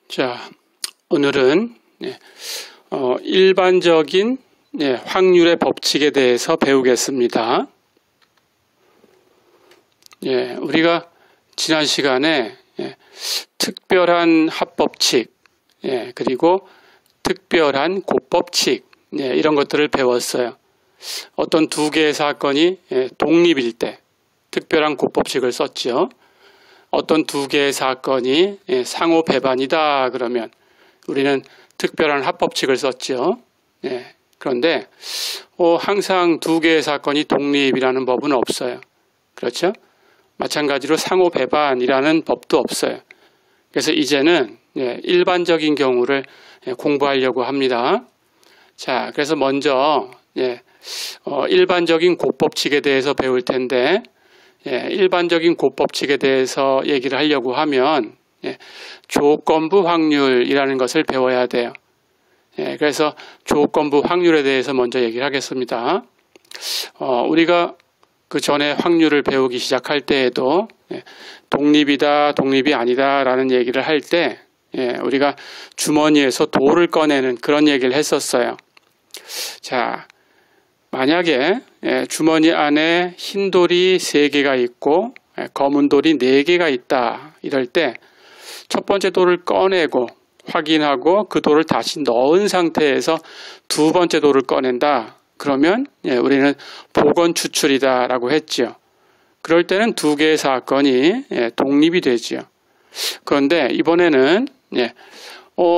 자, 오늘은 일반적인 확률의 법칙에 대해서 배우겠습니다. 우리가 지난 시간에 특별한 합법칙, 그리고 특별한 곱법칙, 이런 것들을 배웠어요. 어떤 두 개의 사건이 독립일 때 특별한 곱법칙을 썼죠. 어떤 두 개의 사건이 상호 배반이다 그러면 우리는 특별한 합법칙을 썼죠. 그런데 항상 두 개의 사건이 독립이라는 법은 없어요. 그렇죠? 마찬가지로 상호 배반이라는 법도 없어요. 그래서 이제는 일반적인 경우를 공부하려고 합니다. 자, 그래서 먼저 일반적인 곱법칙에 대해서 배울 텐데, 일반적인 곱법칙에 대해서 얘기를 하려고 하면 조건부 확률이라는 것을 배워야 돼요. 그래서 조건부 확률에 대해서 먼저 얘기를 하겠습니다. 우리가 그 전에 확률을 배우기 시작할 때에도 독립이다, 독립이 아니다 라는 얘기를 할 때 우리가 주머니에서 돌을 꺼내는 그런 얘기를 했었어요. 자, 만약에 주머니 안에 흰 돌이 3개가 있고 검은 돌이 4개가 있다 이럴 때 첫 번째 돌을 꺼내고 확인하고 그 돌을 다시 넣은 상태에서 두 번째 돌을 꺼낸다 그러면 우리는 복원 추출이다 라고 했죠. 그럴 때는 두 개의 사건이 독립이 되죠. 그런데 이번에는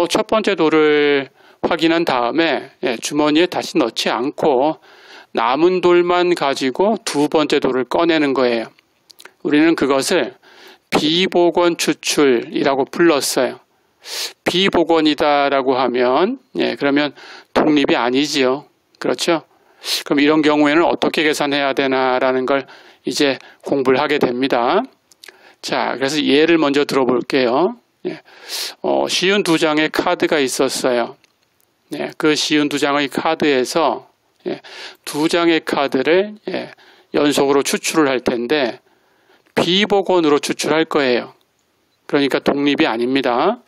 첫 번째 돌을 확인한 다음에 주머니에 다시 넣지 않고 남은 돌만 가지고 두 번째 돌을 꺼내는 거예요. 우리는 그것을 비복원 추출이라고 불렀어요. 비복원이다라고 하면 그러면 독립이 아니지요. 그렇죠? 그럼 이런 경우에는 어떻게 계산해야 되나라는 걸 이제 공부를 하게 됩니다. 자, 그래서 예를 먼저 들어볼게요. 쉬운 2장의 카드가 있었어요. 그 쉬운 2장의 카드에서 2장의 카드를 연속으로 추출을 할 텐데 비복원으로 추출할 거예요. 그러니까 독립이 아닙니다.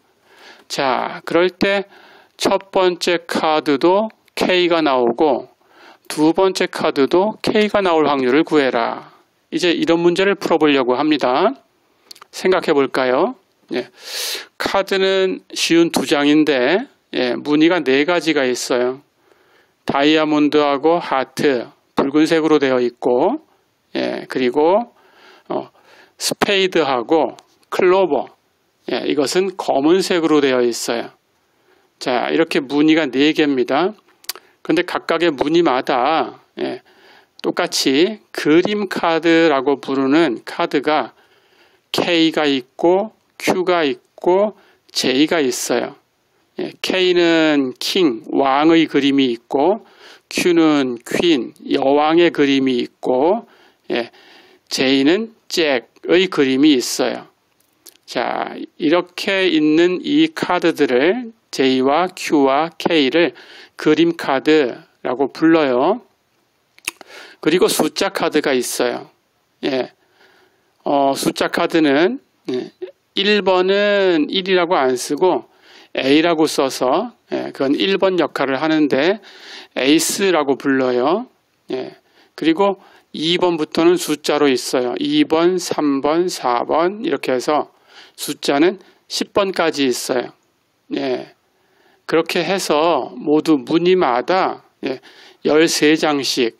자, 그럴 때 첫 번째 카드도 K가 나오고 두 번째 카드도 K가 나올 확률을 구해라. 이제 이런 문제를 풀어보려고 합니다. 생각해 볼까요? 카드는 쉬운 2장인데 무늬가 4가지가 있어요. 다이아몬드하고 하트, 붉은색으로 되어 있고 그리고 스페이드하고 클로버, 이것은 검은색으로 되어 있어요. 자, 이렇게 무늬가 4개입니다. 근데 각각의 무늬마다 똑같이 그림 카드라고 부르는 카드가 K가 있고 Q가 있고 J가 있어요. K는 킹, 왕의 그림이 있고 Q는 퀸, 여왕의 그림이 있고 J는 잭의 그림이 있어요. 자, 이렇게 있는 이 카드들을 J와 Q와 K를 그림 카드라고 불러요. 그리고 숫자 카드가 있어요. 숫자 카드는 1번은 1이라고 안 쓰고 A라고 써서 그건 1번 역할을 하는데 에이스라고 불러요. 그리고 2번부터는 숫자로 있어요. 2번, 3번, 4번 이렇게 해서 숫자는 10번까지 있어요. 그렇게 해서 모두 무늬마다 13장씩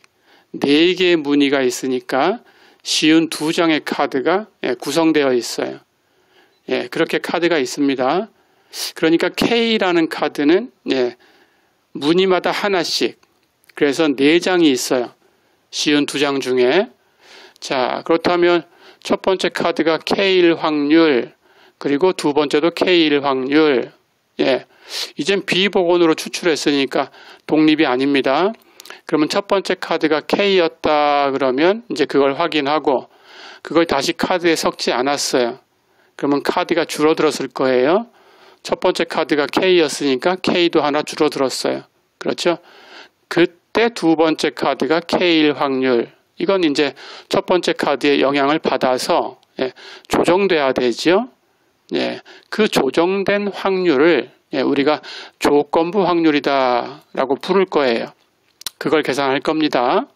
4개의 무늬가 있으니까 쉬운 2장의 카드가 구성되어 있어요. 그렇게 카드가 있습니다. 그러니까 K라는 카드는 무늬마다 하나씩, 그래서 4장이 있어요. 쉬운 2장 중에. 자, 그렇다면 첫 번째 카드가 K일 확률, 그리고 두 번째도 K일 확률. 이젠 비복원으로 추출했으니까 독립이 아닙니다. 그러면 첫 번째 카드가 K였다 그러면 이제 그걸 확인하고 그걸 다시 카드에 섞지 않았어요. 그러면 카드가 줄어들었을 거예요. 첫 번째 카드가 K였으니까 K도 하나 줄어들었어요. 그렇죠? 그때 두 번째 카드가 K일 확률. 이건 이제 첫 번째 카드의 영향을 받아서 조정돼야 되죠. 예, 그 조정된 확률을 우리가 조건부 확률이다라고 부를 거예요. 그걸 계산할 겁니다.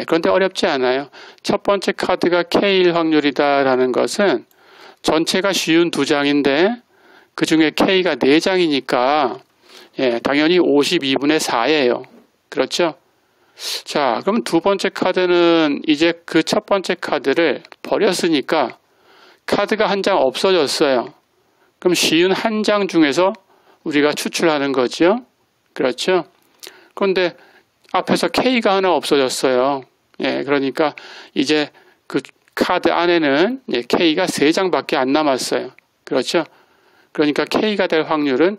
그런데 어렵지 않아요. 첫 번째 카드가 K일 확률이다라는 것은 전체가 쉬운 2장인데 그 중에 K가 4장이니까 당연히 52분의 4예요. 그렇죠? 자, 그럼 두 번째 카드는 이제 그 첫 번째 카드를 버렸으니까 카드가 한 장 없어졌어요. 그럼 쉬운 한 장 중에서 우리가 추출하는 거죠. 그렇죠? 그런데 앞에서 K가 하나 없어졌어요. 그러니까 이제 그 카드 안에는 K가 3장밖에 안 남았어요. 그렇죠? 그러니까 K가 될 확률은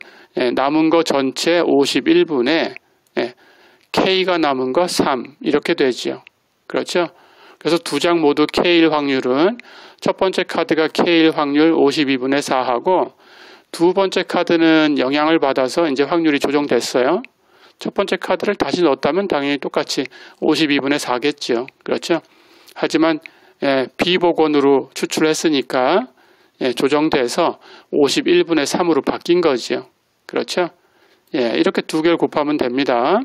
남은 거 전체 51분의 K가 남은 거 3 이렇게 되죠. 그렇죠? 그래서 2장 모두 K일 확률은 첫 번째 카드가 K일 확률 52분의 4하고 두 번째 카드는 영향을 받아서 이제 확률이 조정됐어요. 첫 번째 카드를 다시 넣었다면 당연히 똑같이 52분의 4겠죠. 그렇죠? 하지만 비복원으로 추출했으니까 조정돼서 51분의 3으로 바뀐 거죠. 그렇죠? 이렇게 두 개를 곱하면 됩니다.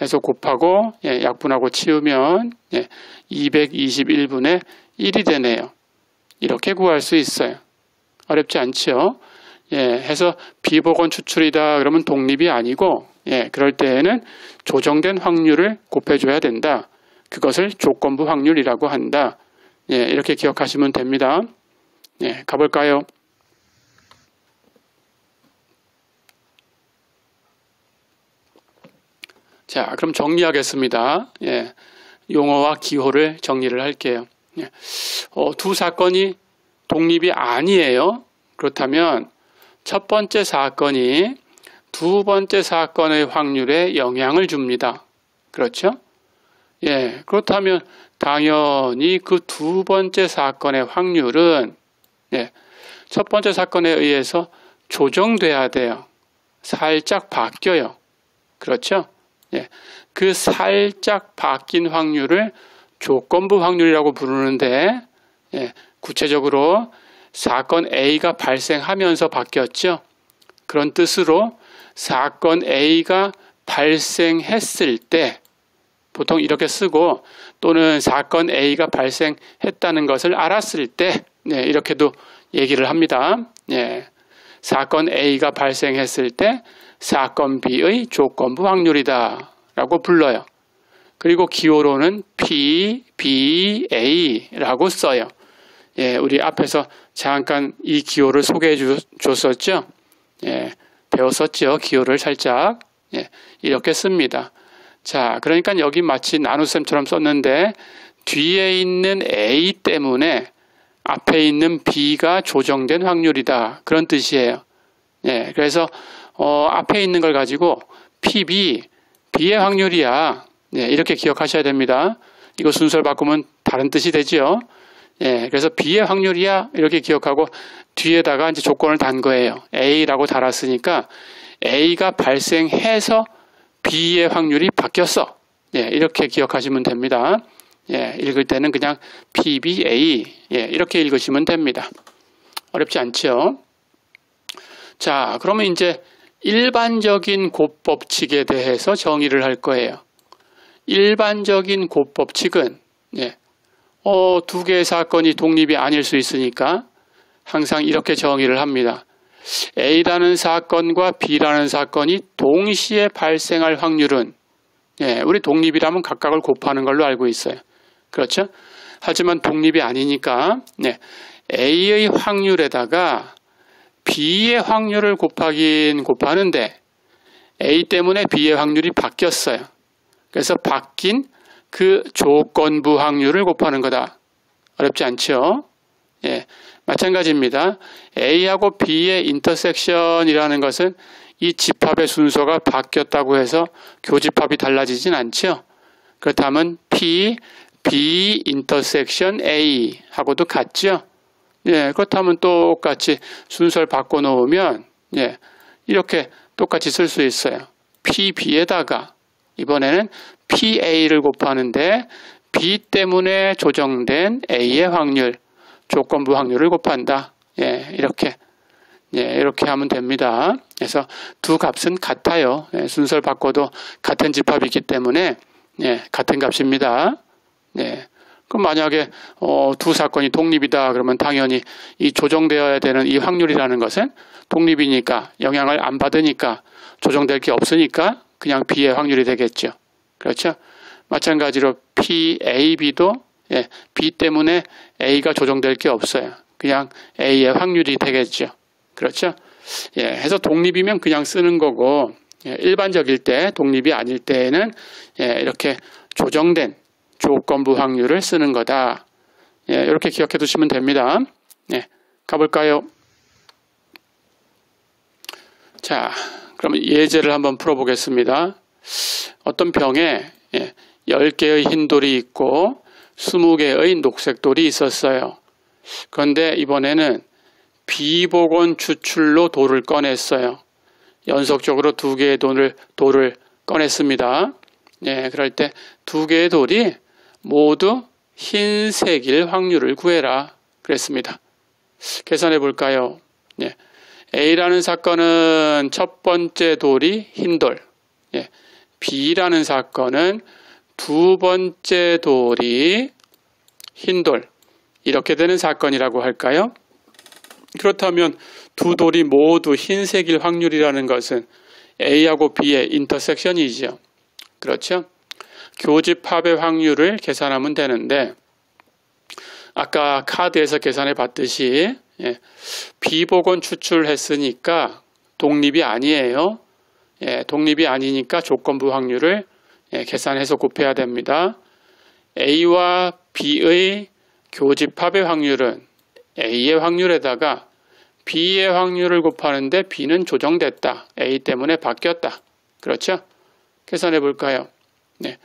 해서 곱하고 약분하고 치우면 221분의 1이 되네요. 이렇게 구할 수 있어요. 어렵지 않죠? 해서 비복원 추출이다 그러면 독립이 아니고 그럴 때에는 조정된 확률을 곱해줘야 된다. 그것을 조건부 확률이라고 한다. 이렇게 기억하시면 됩니다. 가볼까요? 자, 그럼 정리하겠습니다. 용어와 기호를 정리를 할게요. 두 사건이 독립이 아니에요. 그렇다면 첫 번째 사건이 두 번째 사건의 확률에 영향을 줍니다. 그렇죠? 그렇다면 당연히 그 두 번째 사건의 확률은 첫 번째 사건에 의해서 조정돼야 돼요. 살짝 바뀌어요. 그렇죠? 그 살짝 바뀐 확률을 조건부 확률이라고 부르는데 구체적으로 사건 A가 발생하면서 바뀌었죠. 그런 뜻으로 사건 A가 발생했을 때 보통 이렇게 쓰고 또는 사건 A가 발생했다는 것을 알았을 때 이렇게도 얘기를 합니다. 사건 A가 발생했을 때 사건 B의 조건부 확률이다 라고 불러요. 그리고 기호로는 P, B, A라고 써요. 우리 앞에서 잠깐 이 기호를 소개해 줬었죠. 배웠었죠. 기호를 살짝 이렇게 씁니다. 자, 그러니까 여기 마치 나눗셈처럼 썼는데 뒤에 있는 A 때문에 앞에 있는 B가 조정된 확률이다. 그런 뜻이에요. 그래서 앞에 있는 걸 가지고 PB, B의 확률이야. 이렇게 기억하셔야 됩니다. 이거 순서를 바꾸면 다른 뜻이 되죠. 그래서 B의 확률이야. 이렇게 기억하고 뒤에다가 이제 조건을 단 거예요. A라고 달았으니까 A가 발생해서 B의 확률이 바뀌었어. 이렇게 기억하시면 됩니다. 읽을 때는 그냥 PBA 이렇게 읽으시면 됩니다. 어렵지 않죠? 자, 그러면 이제 일반적인 곱법칙에 대해서 정의를 할 거예요. 일반적인 곱법칙은 두 개의 사건이 독립이 아닐 수 있으니까 항상 이렇게 정의를 합니다. A라는 사건과 B라는 사건이 동시에 발생할 확률은 우리 독립이라면 각각을 곱하는 걸로 알고 있어요. 그렇죠? 하지만 독립이 아니니까 A의 확률에다가 B의 확률을 곱하긴 곱하는데 A 때문에 B의 확률이 바뀌었어요. 그래서 바뀐 그 조건부 확률을 곱하는 거다. 어렵지 않죠? 마찬가지입니다. A하고 B의 인터섹션이라는 것은 이 집합의 순서가 바뀌었다고 해서 교집합이 달라지진 않죠. 그렇다면 P, B 인터섹션 A 하고도 같죠. 그렇다면 똑같이 순서를 바꿔놓으면 이렇게 똑같이 쓸 수 있어요. PB에다가 이번에는 PA를 곱하는데 B 때문에 조정된 A의 확률, 조건부 확률을 곱한다. 예, 이렇게. 예, 이렇게 하면 됩니다. 그래서 두 값은 같아요. 예, 순서를 바꿔도 같은 집합이기 때문에 예, 같은 값입니다. 예. 그럼 만약에 두 사건이 독립이다 그러면 당연히 이 조정되어야 되는 이 확률이라는 것은 독립이니까 영향을 안 받으니까 조정될 게 없으니까 그냥 B의 확률이 되겠죠. 그렇죠? 마찬가지로 PAB도 예, B 때문에 A가 조정될 게 없어요. 그냥 A의 확률이 되겠죠. 그렇죠? 예, 해서 독립이면 그냥 쓰는 거고 예, 일반적일 때 독립이 아닐 때에는 예, 이렇게 조정된 조건부 확률을 쓰는 거다. 예, 이렇게 기억해 두시면 됩니다. 예, 가볼까요? 자, 그러면 예제를 한번 풀어보겠습니다. 어떤 병에 예, 10개의 흰 돌이 있고 20개의 녹색 돌이 있었어요. 그런데 이번에는 비복원 추출로 돌을 꺼냈어요. 연속적으로 2개의 돌을 꺼냈습니다. 예, 그럴 때 2개의 돌이 모두 흰색일 확률을 구해라 그랬습니다. 계산해 볼까요? 예, A라는 사건은 첫 번째 돌이 흰 돌, 예, B라는 사건은 두 번째 돌이 흰 돌, 이렇게 되는 사건이라고 할까요? 그렇다면 두 돌이 모두 흰색일 확률이라는 것은 A하고 B의 인터섹션이죠. 그렇죠? 교집합의 확률을 계산하면 되는데 아까 카드에서 계산해 봤듯이 예, 비복원 추출했으니까 독립이 아니에요. 예, 독립이 아니니까 조건부 확률을 예, 계산해서 곱해야 됩니다. A와 B의 교집합의 확률은 A의 확률에다가 B의 확률을 곱하는데 B는 조정됐다. A 때문에 바뀌었다. 그렇죠? 계산해 볼까요? 네.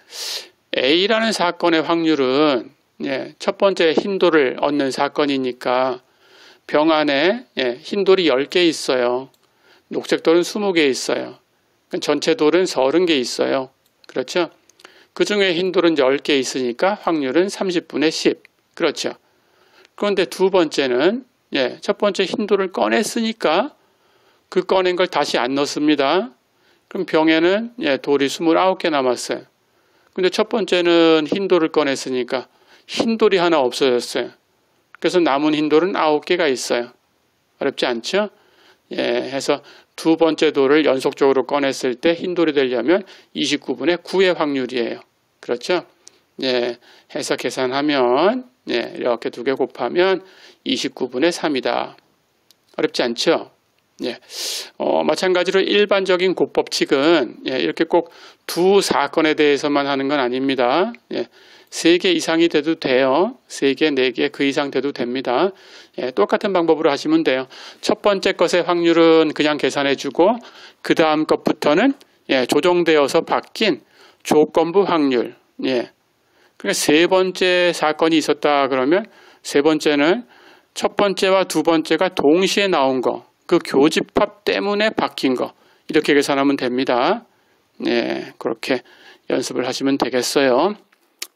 A라는 사건의 확률은 예, 첫 번째 흰돌을 얻는 사건이니까 병 안에 예, 흰돌이 10개 있어요. 녹색돌은 20개 있어요. 전체 돌은 30개 있어요. 그렇죠? 그 중에 흰돌은 10개 있으니까 확률은 30분의 10. 그렇죠? 그런데 두 번째는 예, 첫 번째 흰돌을 꺼냈으니까 그 꺼낸 걸 다시 안 넣습니다. 그럼 병에는 예, 돌이 29개 남았어요. 근데 첫 번째는 흰돌을 꺼냈으니까 흰돌이 하나 없어졌어요. 그래서 남은 흰돌은 9개가 있어요. 어렵지 않죠? 예, 해서 두 번째 돌을 연속적으로 꺼냈을 때 흰돌이 되려면 29분의 9의 확률이에요. 그렇죠? 예, 해서 계산하면 예, 이렇게 2개 곱하면 29분의 3이다. 어렵지 않죠? 예, 마찬가지로 일반적인 곱법칙은 예, 이렇게 꼭 두 사건에 대해서만 하는 건 아닙니다. 예, 3개 이상이 돼도 돼요. 3개, 4개 그 이상 돼도 됩니다. 예, 똑같은 방법으로 하시면 돼요. 첫 번째 것의 확률은 그냥 계산해주고 그 다음 것부터는 예, 조정되어서 바뀐 조건부 확률. 예, 그러니까 세 번째 사건이 있었다 그러면 세 번째는 첫 번째와 두 번째가 동시에 나온 거, 그 교집합 때문에 바뀐 거, 이렇게 계산하면 됩니다. 네, 그렇게 연습을 하시면 되겠어요.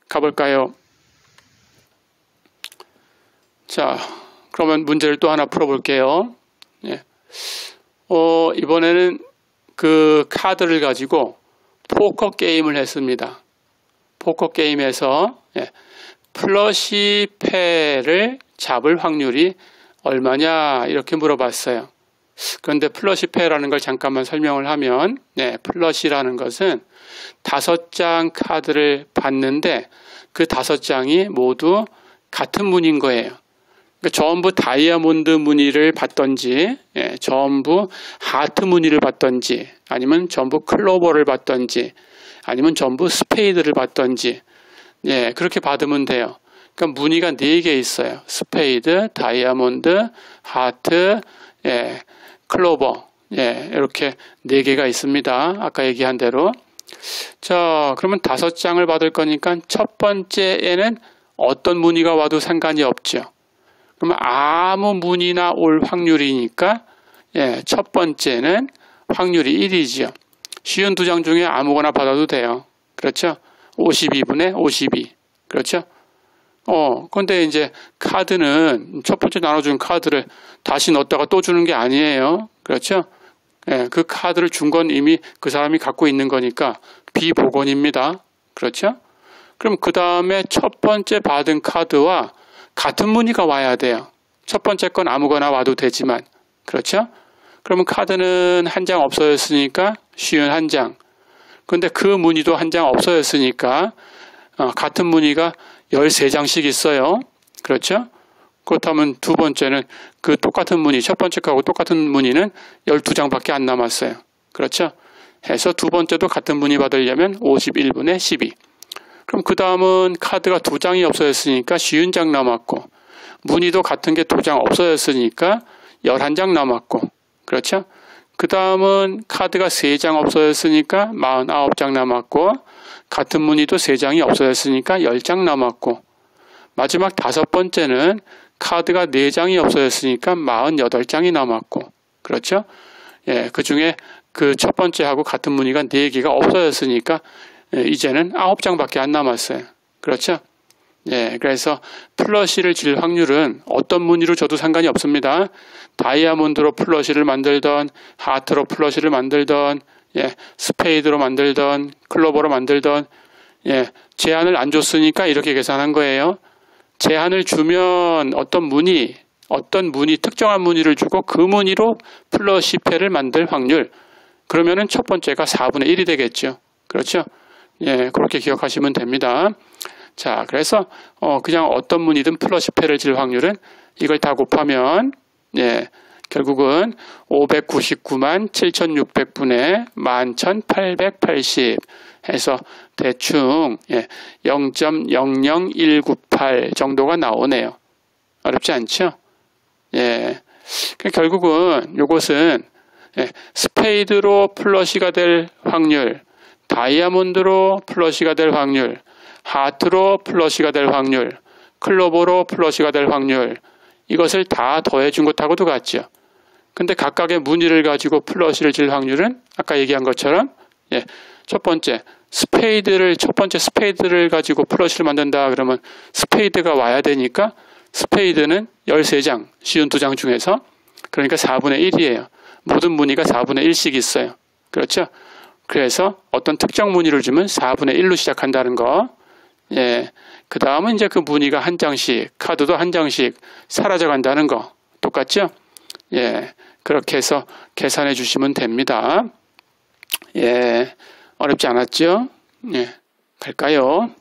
가볼까요? 자, 그러면 문제를 또 하나 풀어볼게요. 네. 이번에는 그 카드를 가지고 포커 게임을 했습니다. 포커 게임에서 예, 플러시 패를 잡을 확률이 얼마냐 이렇게 물어봤어요. 그런데 플러시 패라는 걸 잠깐만 설명을 하면 네, 플러시라는 것은 5장 카드를 봤는데 그 5장이 모두 같은 무늬인 거예요. 그러니까 전부 다이아몬드 무늬를 봤던지 예, 전부 하트 무늬를 봤던지 아니면 전부 클로버를 봤던지 아니면 전부 스페이드를 봤던지 예, 그렇게 받으면 돼요. 그러니까 무늬가 4개 있어요. 스페이드, 다이아몬드, 하트, 예, 클로버 예, 이렇게 4개가 있습니다. 아까 얘기한 대로. 자, 그러면 5장을 받을 거니까 첫 번째에는 어떤 무늬가 와도 상관이 없죠. 그러면 아무 무늬나 올 확률이니까 예, 첫 번째는 확률이 1이죠. 쉬운 2장 중에 아무거나 받아도 돼요. 그렇죠? 52분의 52. 그렇죠? 근데 이제 카드는 첫 번째 나눠준 카드를 다시 넣었다가 또 주는 게 아니에요. 그렇죠? 예, 그 카드를 준 건 이미 그 사람이 갖고 있는 거니까 비복원입니다. 그렇죠? 그럼 그 다음에 첫 번째 받은 카드와 같은 문의가 와야 돼요. 첫 번째 건 아무거나 와도 되지만. 그렇죠? 그러면 카드는 한 장 없어졌으니까 쉬운 한 장. 근데 그 문의도 한 장 없어졌으니까 같은 문의가 13장씩 있어요. 그렇죠? 그렇다면 두 번째는 그 똑같은 문의, 첫 번째 거하고 똑같은 문의는 12장밖에 안 남았어요. 그렇죠? 해서 두 번째도 같은 문의 받으려면 51분의 12. 그럼 그 다음은 카드가 2장이 없어졌으니까 50장 남았고, 문의도 같은 게 2장 없어졌으니까 11장 남았고, 그렇죠? 그 다음은 카드가 3장 없어졌으니까 49장 남았고, 같은 문의도 3장이 없어졌으니까 10장 남았고, 마지막 5번째는 카드가 4장이 없어졌으니까 48장이 남았고, 그렇죠? 예, 그 중에 그 첫 번째하고 같은 문의가 4개가 없어졌으니까 이제는 9장밖에 안 남았어요. 그렇죠? 예, 그래서 플러시를 질 확률은 어떤 문의로 줘도 상관이 없습니다. 다이아몬드로 플러시를 만들던, 하트로 플러시를 만들던, 예, 스페이드로 만들던, 클로버로 만들던, 예, 제한을 안 줬으니까 이렇게 계산한 거예요. 제한을 주면 어떤 문의, 특정한 문의를 주고 그 문의로 플러시 패를 만들 확률. 그러면은 첫 번째가 4분의 1이 되겠죠. 그렇죠? 예, 그렇게 기억하시면 됩니다. 자, 그래서 그냥 어떤 문의든 플러시 패를 질 확률은 이걸 다 곱하면 예, 결국은 599만 7,600분의 11,880 해서 대충 0.00198 정도가 나오네요. 어렵지 않죠? 예, 결국은 이것은 스페이드로 플러시가 될 확률, 다이아몬드로 플러시가 될 확률, 하트로 플러시가 될 확률, 클로버로 플러시가 될 확률, 이것을 다 더해준 것하고도 같죠. 근데 각각의 문의를 가지고 플러시를 질 확률은 아까 얘기한 것처럼 첫 번째 스페이드를 가지고 플러시를 만든다 그러면 스페이드가 와야 되니까 스페이드는 13장, 쉬운 2장 중에서 그러니까 4분의 1이에요. 모든 문의가 4분의 1씩 있어요. 그렇죠? 그래서 어떤 특정 문의를 주면 4분의 1로 시작한다는 거. 예. 그 다음은 이제 그 문의가 한 장씩, 카드도 한 장씩 사라져 간다는 거. 똑같죠? 예. 그렇게 해서 계산해 주시면 됩니다. 예. 어렵지 않았죠? 예. 갈까요?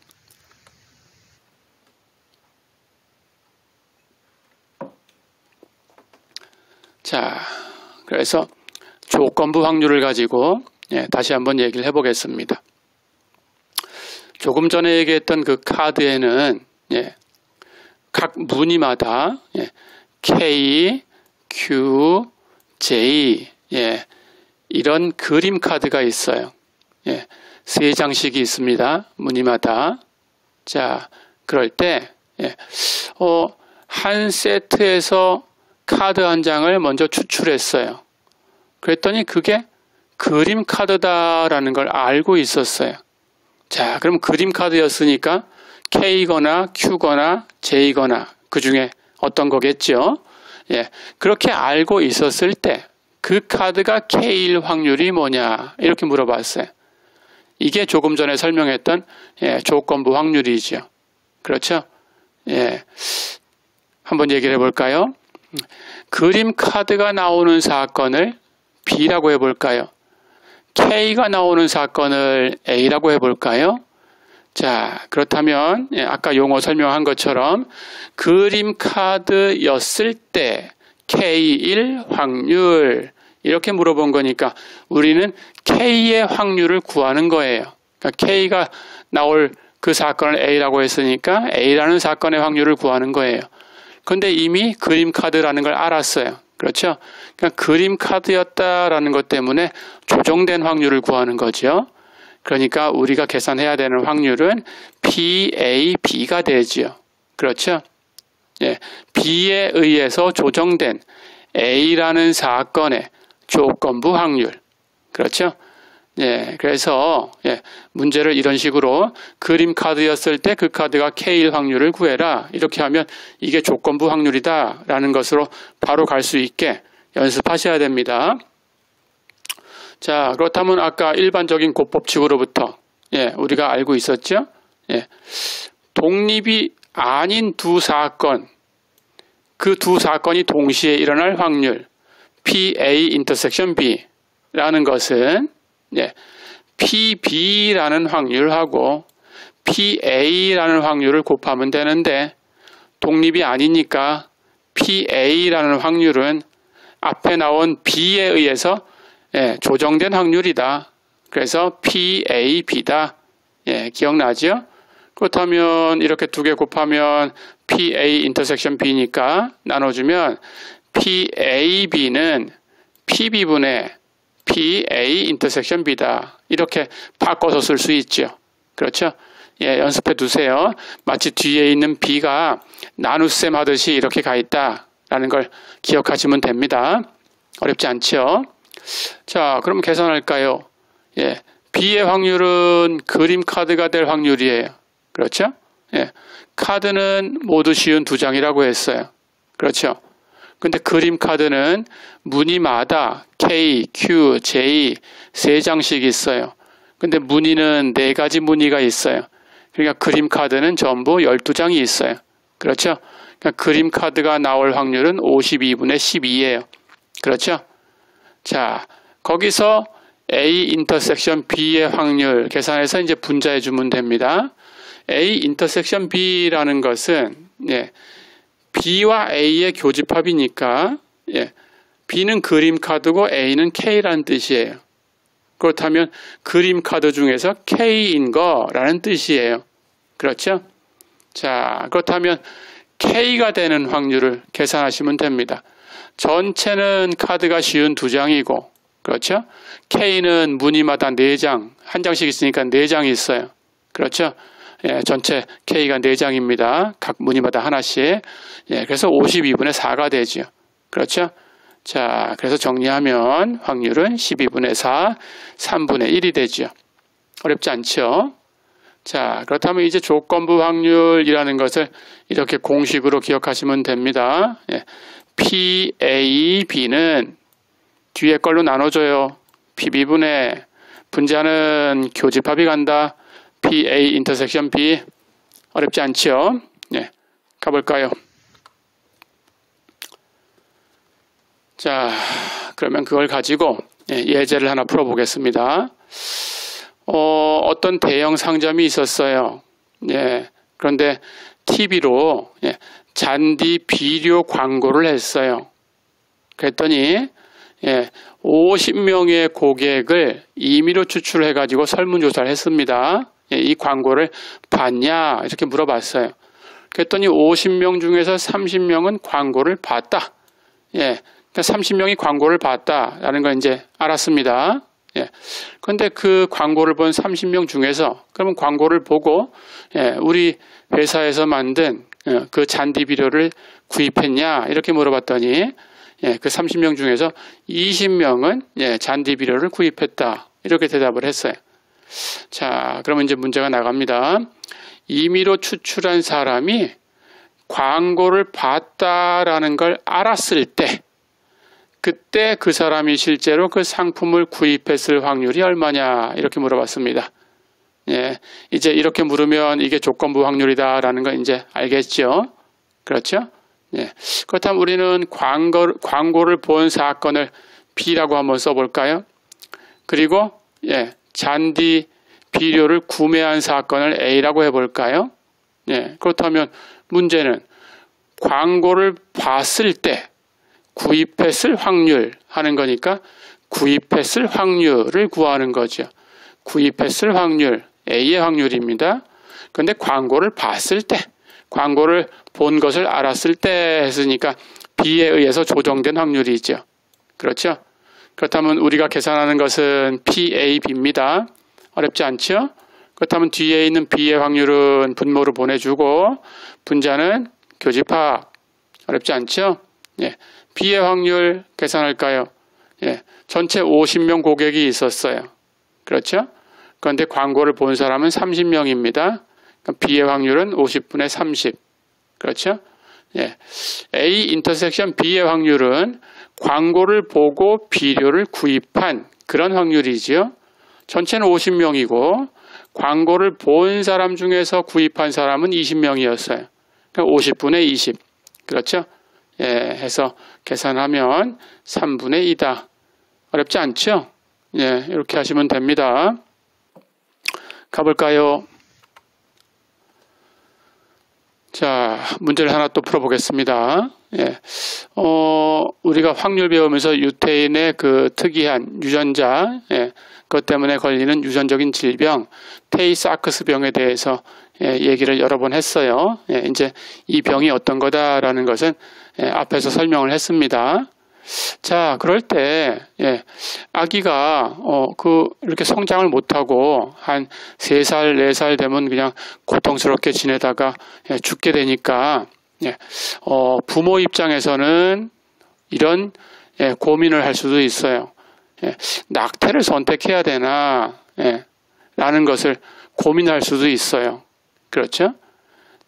자, 그래서 조건부 확률을 가지고 다시 한번 얘기를 해보겠습니다. 조금 전에 얘기했던 그 카드에는 각 문의마다 K, Q, J 이런 그림 카드가 있어요. 3장씩이 있습니다. 문의마다. 자, 그럴 때 한 세트에서 카드 한 장을 먼저 추출했어요. 그랬더니 그게 그림 카드다라는 걸 알고 있었어요. 자, 그럼 그림 카드였으니까 K거나 Q거나 J거나 그 중에 어떤 거겠죠? 예, 그렇게 알고 있었을 때 그 카드가 K일 확률이 뭐냐 이렇게 물어봤어요. 이게 조금 전에 설명했던 조건부 확률이죠. 그렇죠? 예, 한번 얘기를 해볼까요? 그림 카드가 나오는 사건을 B라고 해볼까요? K가 나오는 사건을 A라고 해볼까요? 자, 그렇다면 아까 용어 설명한 것처럼 그림 카드였을 때 K일 확률 이렇게 물어본 거니까 우리는 K의 확률을 구하는 거예요. 그러니까 K가 나올 그 사건을 A라고 했으니까 A라는 사건의 확률을 구하는 거예요. 근데 이미 그림 카드라는 걸 알았어요. 그렇죠? 그러니까 그림 카드였다라는 것 때문에 조정된 확률을 구하는 거죠. 그러니까 우리가 계산해야 되는 확률은 PAB가 되죠. 그렇죠? 예, B에 의해서 조정된 A라는 사건의 조건부 확률. 그렇죠? 예, 그래서 문제를 이런 식으로 그림 카드였을 때 그 카드가 K일 확률을 구해라. 이렇게 하면 이게 조건부 확률이다 라는 것으로 바로 갈 수 있게 연습하셔야 됩니다. 자, 그렇다면 아까 일반적인 곱법칙으로부터 우리가 알고 있었죠? 독립이 아닌 두 사건, 그 두 사건이 동시에 일어날 확률 PA 인터섹션 B라는 것은 PB라는 확률하고 PA라는 확률을 곱하면 되는데 독립이 아니니까 PA라는 확률은 앞에 나온 B에 의해서 조정된 확률이다. 그래서 PAB다. 기억나죠? 그렇다면 이렇게 두 개 곱하면 PA 인터섹션 B니까 나눠주면 PAB는 PB분의 PA 인터섹션 B다. 이렇게 바꿔서 쓸 수 있죠. 그렇죠? 연습해 두세요. 마치 뒤에 있는 B가 나눗셈 하듯이 이렇게 가 있다라는 걸 기억하시면 됩니다. 어렵지 않죠? 자, 그럼 계산할까요? B의 확률은 그림 카드가 될 확률이에요. 그렇죠? 카드는 모두 쉬운 두 장이라고 했어요. 그렇죠? 근데 그림 카드는 무늬마다 K, Q, J 세 장씩 있어요. 근데 무늬는 네 가지 무늬가 있어요. 그러니까 그림 카드는 전부 12장이 있어요. 그렇죠? 그러니까 그림 카드가 나올 확률은 52분의 12예요. 그렇죠? 자, 거기서 A 인터섹션 B의 확률 계산해서 이제 분자해 주면 됩니다. A 인터섹션 B라는 것은 B와 A의 교집합이니까 B는 그림 카드고 A는 K라는 뜻이에요. 그렇다면 그림 카드 중에서 K인 거라는 뜻이에요. 그렇죠? 자, 그렇다면 K가 되는 확률을 계산하시면 됩니다. 전체는 카드가 쉬운 두 장이고, 그렇죠? K는 무늬마다 4장, 한 장씩 있으니까 4장이 있어요. 그렇죠? 전체 K가 4장입니다. 각 무늬마다 하나씩. 그래서 52분의 4가 되죠. 그렇죠? 자, 그래서 정리하면 확률은 12분의 4, 3분의 1이 되죠. 어렵지 않죠? 자, 그렇다면 이제 조건부 확률이라는 것을 이렇게 공식으로 기억하시면 됩니다. PAB는 뒤에 걸로 나눠줘요. PB분의 분자는 교집합이 간다. PA 인터섹션 B. 어렵지 않죠? 가볼까요? 자, 그러면 그걸 가지고 예제를 하나 풀어보겠습니다. 어떤 대형 상점이 있었어요. 그런데 TV로 잔디 비료 광고를 했어요. 그랬더니 50명의 고객을 임의로 추출해가지고 설문조사를 했습니다. 이 광고를 봤냐? 이렇게 물어봤어요. 그랬더니 50명 중에서 30명은 광고를 봤다. 그러니까 30명이 광고를 봤다라는 걸 이제 알았습니다. 그런데 그 광고를 본 30명 중에서 그러면 광고를 보고 우리 회사에서 만든 그 잔디 비료를 구입했냐? 이렇게 물어봤더니 그 30명 중에서 20명은 잔디 비료를 구입했다. 이렇게 대답을 했어요. 자, 그러면 이제 문제가 나갑니다. 임의로 추출한 사람이 광고를 봤다라는 걸 알았을 때 그때 그 사람이 실제로 그 상품을 구입했을 확률이 얼마냐 이렇게 물어봤습니다. 이제 이렇게 물으면 이게 조건부 확률이다라는 거 이제 알겠죠? 그렇죠? 그렇다면 우리는 광고를 본 사건을 B라고 한번 써볼까요? 그리고 잔디 비료를 구매한 사건을 A라고 해볼까요? 그렇다면 문제는 광고를 봤을 때 구입했을 확률 하는 거니까 구입했을 확률을 구하는 거죠. 구입했을 확률, A의 확률입니다. 그런데 광고를 봤을 때, 광고를 본 것을 알았을 때 했으니까 B에 의해서 조정된 확률이죠. 그렇죠? 그렇다면 우리가 계산하는 것은 PAB입니다. 어렵지 않죠? 그렇다면 뒤에 있는 B의 확률은 분모로 보내주고 분자는 교집합. 어렵지 않죠? B의 확률 계산할까요? 전체 50명 고객이 있었어요. 그렇죠? 그런데 광고를 본 사람은 30명입니다. B의 확률은 50분의 30. 그렇죠? 예. A 인터섹션 B의 확률은 광고를 보고 비료를 구입한 그런 확률이지요. 전체는 50명이고 광고를 본 사람 중에서 구입한 사람은 20명이었어요. 그러니까 50분의 20. 그렇죠? 예, 해서 계산하면 3분의 2다. 어렵지 않죠? 예, 이렇게 하시면 됩니다. 가볼까요? 자, 문제를 하나 또 풀어보겠습니다. 예, 우리가 확률 배우면서 유태인의 그 특이한 유전자, 예, 그것 때문에 걸리는 유전적인 질병, 테이사크스 병에 대해서 얘기를 여러 번 했어요. 예, 이제 이 병이 어떤 거다라는 것은 앞에서 설명을 했습니다. 자, 그럴 때 아기가 이렇게 성장을 못하고 한 3살, 4살 되면 그냥 고통스럽게 지내다가 죽게 되니까 부모 입장에서는 이런 고민을 할 수도 있어요. 낙태를 선택해야 되나 라는 것을 고민할 수도 있어요. 그렇죠?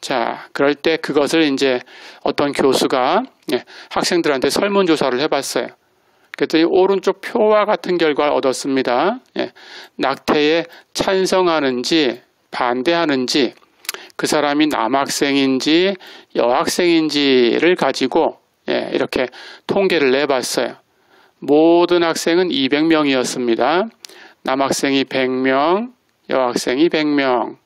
자, 그럴 때 그것을 이제 어떤 교수가 학생들한테 설문조사를 해봤어요. 그랬더니 오른쪽 표와 같은 결과를 얻었습니다. 낙태에 찬성하는지 반대하는지 그 사람이 남학생인지 여학생인지를 가지고 이렇게 통계를 내봤어요. 모든 학생은 200명이었습니다. 남학생이 100명, 여학생이 100명.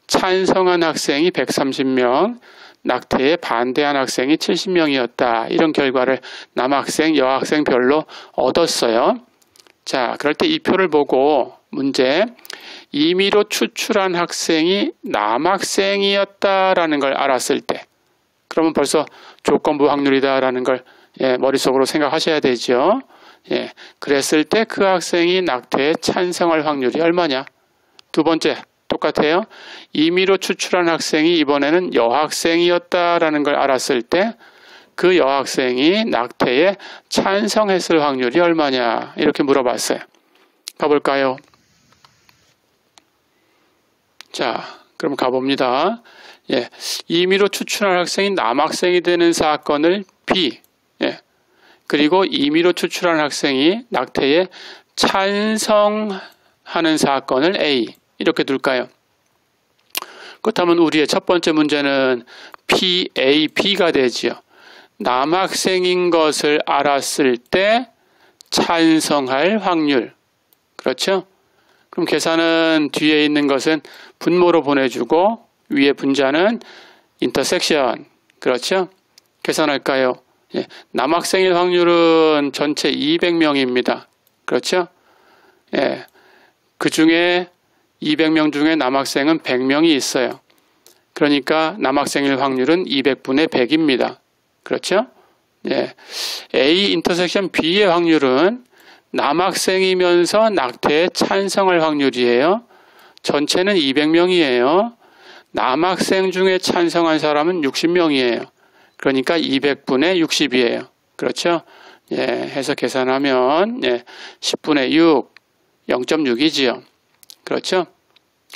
찬성한 학생이 130명, 낙태에 반대한 학생이 70명이었다. 이런 결과를 남학생, 여학생별로 얻었어요. 자, 그럴 때 이 표를 보고 문제, 임의로 추출한 학생이 남학생이었다라는 걸 알았을 때, 그러면 벌써 조건부 확률이다라는 걸 머릿속으로 생각하셔야 되죠. 그랬을 때 그 학생이 낙태에 찬성할 확률이 얼마냐? 두 번째, 똑같아요. 임의로 추출한 학생이 이번에는 여학생이었다라는 걸 알았을 때 그 여학생이 낙태에 찬성했을 확률이 얼마냐 이렇게 물어봤어요. 가볼까요? 자, 그럼 가봅니다. 임의로 추출한 학생이 남학생이 되는 사건을 B, 그리고 임의로 추출한 학생이 낙태에 찬성하는 사건을 A 이렇게 둘까요? 그렇다면 우리의 첫 번째 문제는 PAB가 되지요. 남학생인 것을 알았을 때 찬성할 확률. 그렇죠? 그럼 계산은 뒤에 있는 것은 분모로 보내주고 위에 분자는 인터섹션. 그렇죠? 계산할까요? 남학생일 확률은 전체 200명입니다. 그렇죠? 그 중에 200명 중에 남학생은 100명이 있어요. 그러니까 남학생일 확률은 200분의 100입니다. 그렇죠? A 인터섹션 B의 확률은 남학생이면서 낙태에 찬성할 확률이에요. 전체는 200명이에요. 남학생 중에 찬성한 사람은 60명이에요. 그러니까 200분의 60이에요. 그렇죠? 해서 계산하면 10분의 6, 0.6이지요. 그렇죠?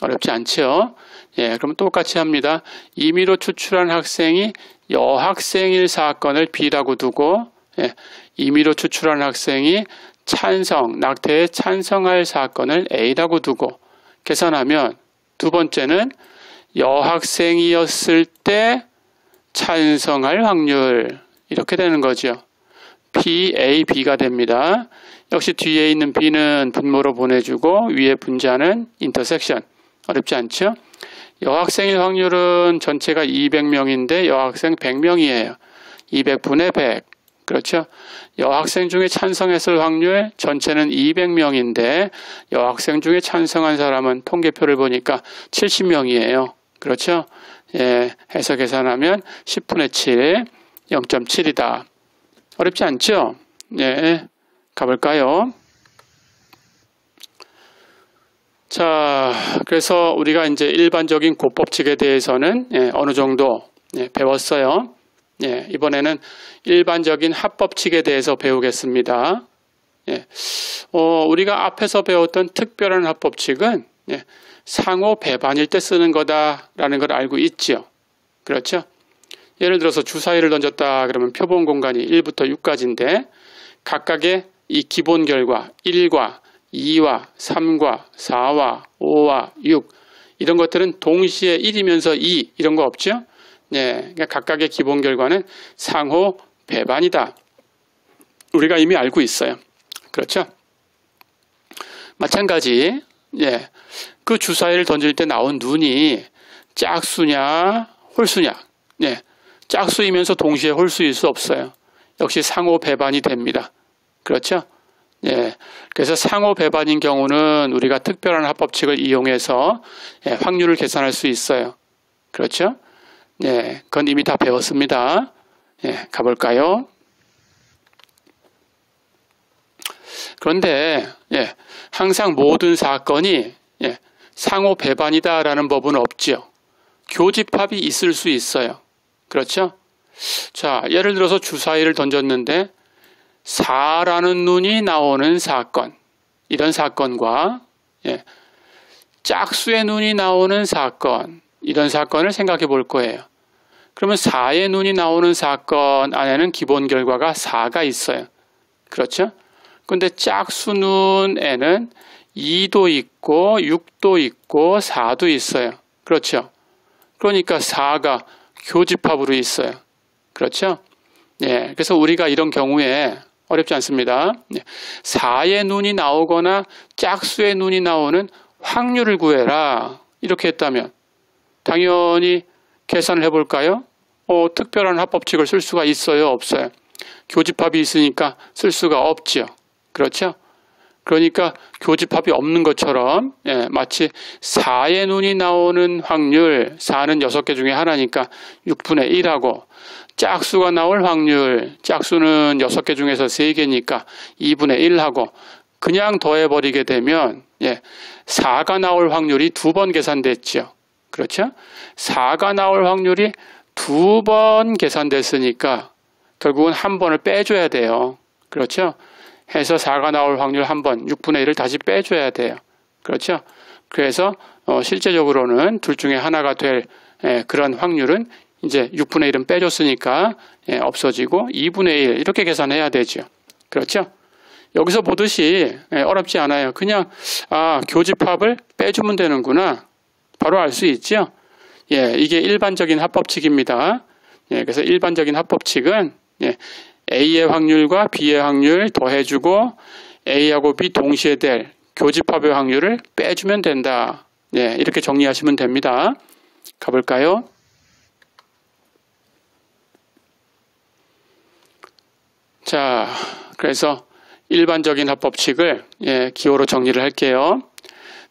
어렵지 않죠? 그럼 똑같이 합니다. 임의로 추출한 학생이 여학생일 사건을 B라고 두고 임의로 추출한 학생이 낙태에 찬성할 사건을 A라고 두고 계산하면 두 번째는 여학생이었을 때 찬성할 확률 이렇게 되는 거죠. PAB가 됩니다. 역시 뒤에 있는 B는 분모로 보내주고 위에 분자는 인터섹션. 어렵지 않죠? 여학생일 확률은 전체가 200명인데 여학생 100명이에요. 200분의 100. 그렇죠? 여학생 중에 찬성했을 확률 전체는 200명인데 여학생 중에 찬성한 사람은 통계표를 보니까 70명이에요. 그렇죠? 해서 계산하면 10분의 7, 0.7이다. 어렵지 않죠? 가볼까요? 자, 그래서 우리가 이제 일반적인 곱법칙에 대해서는 어느 정도 배웠어요. 이번에는 일반적인 합법칙에 대해서 배우겠습니다. 예. 우리가 앞에서 배웠던 특별한 합법칙은 예, 상호 배반일 때 쓰는 거다라는 걸 알고 있죠. 그렇죠? 예를 들어서 주사위를 던졌다 그러면 표본 공간이 1부터 6까지인데 각각의 이 기본 결과 1과 2와 3과 4와 5와 6 이런 것들은 동시에 1이면서 2 이런 거 없죠? 예, 그러니까 각각의 기본 결과는 상호 배반이다. 우리가 이미 알고 있어요. 그렇죠? 마찬가지 예, 그 주사위를 던질 때 나온 눈이 짝수냐 홀수냐 예, 짝수이면서 동시에 홀수일 수 없어요. 역시 상호 배반이 됩니다. 그렇죠? 예, 그래서 상호 배반인 경우는 우리가 특별한 합법칙을 이용해서 예, 확률을 계산할 수 있어요. 그렇죠? 예, 그건 이미 다 배웠습니다. 예, 가볼까요? 그런데 예, 항상 모든 사건이 예, 상호 배반이다라는 법은 없지요. 교집합이 있을 수 있어요. 그렇죠? 자, 예를 들어서 주사위를 던졌는데 4라는 눈이 나오는 사건, 이런 사건과 예, 짝수의 눈이 나오는 사건, 이런 사건을 생각해 볼 거예요. 그러면 4의 눈이 나오는 사건 안에는 기본 결과가 4가 있어요. 그렇죠? 근데 짝수 눈에는 2도 있고 6도 있고 4도 있어요. 그렇죠? 그러니까 4가 교집합으로 있어요. 그렇죠? 예, 그래서 우리가 이런 경우에 어렵지 않습니다. 4의 눈이 나오거나 짝수의 눈이 나오는 확률을 구해라. 이렇게 했다면 당연히 계산을 해볼까요? 특별한 합법칙을 쓸 수가 있어요? 없어요? 교집합이 있으니까 쓸 수가 없죠. 그렇죠? 그러니까 교집합이 없는 것처럼 예, 마치 4의 눈이 나오는 확률, 4는 6개 중에 하나니까 6분의 1하고 짝수가 나올 확률, 짝수는 6개 중에서 3개니까 2분의 1하고 그냥 더해버리게 되면 예, 4가 나올 확률이 2번 계산됐죠. 그렇죠? 4가 나올 확률이 2번 계산됐으니까 결국은 한 번을 빼줘야 돼요. 그렇죠? 해서 4가 나올 확률 한 번, 6분의 1을 다시 빼줘야 돼요. 그렇죠? 그래서 실제적으로는 둘 중에 하나가 될 그런 확률은 이제 6분의 1은 빼줬으니까 없어지고 2분의 1 이렇게 계산해야 되죠. 그렇죠? 여기서 보듯이 어렵지 않아요. 그냥 교집합을 빼주면 되는구나. 바로 알 수 있죠. 예, 이게 일반적인 합법칙입니다. 예, 그래서 일반적인 합법칙은 A의 확률과 B의 확률 더해주고 A하고 B 동시에 될 교집합의 확률을 빼주면 된다. 예, 이렇게 정리하시면 됩니다. 가볼까요? 자, 그래서 일반적인 합법칙을 기호로 정리를 할게요.